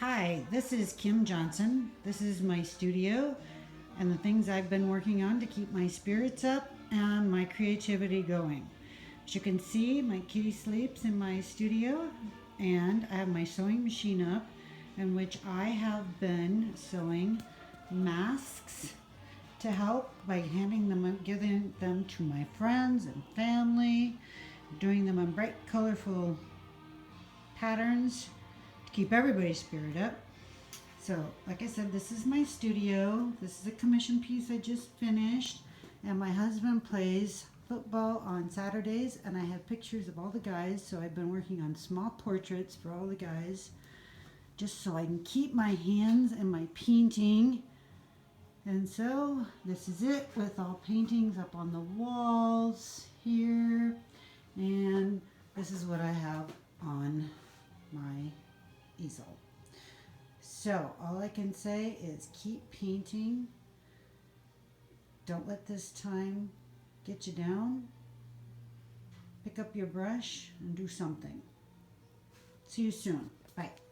Hi, this is Kim Johnson. This is my studio and the things I've been working on to keep my spirits up and my creativity going. As you can see, my kitty sleeps in my studio and I have my sewing machine up in which I have been sewing masks to help by handing them, giving them to my friends and family, doing them in bright, colorful patterns to keep everybody's spirit up. So, like I said, this is my studio. This is a commission piece I just finished, and my husband plays football on Saturdays, and I have pictures of all the guys, so I've been working on small portraits for all the guys, just so I can keep my hands and my painting. And so, this is it with all paintings up on the walls here, and this is what I have on my easel. So all I can say is keep painting. Don't let this time get you down. Pick up your brush and do something. See you soon. Bye.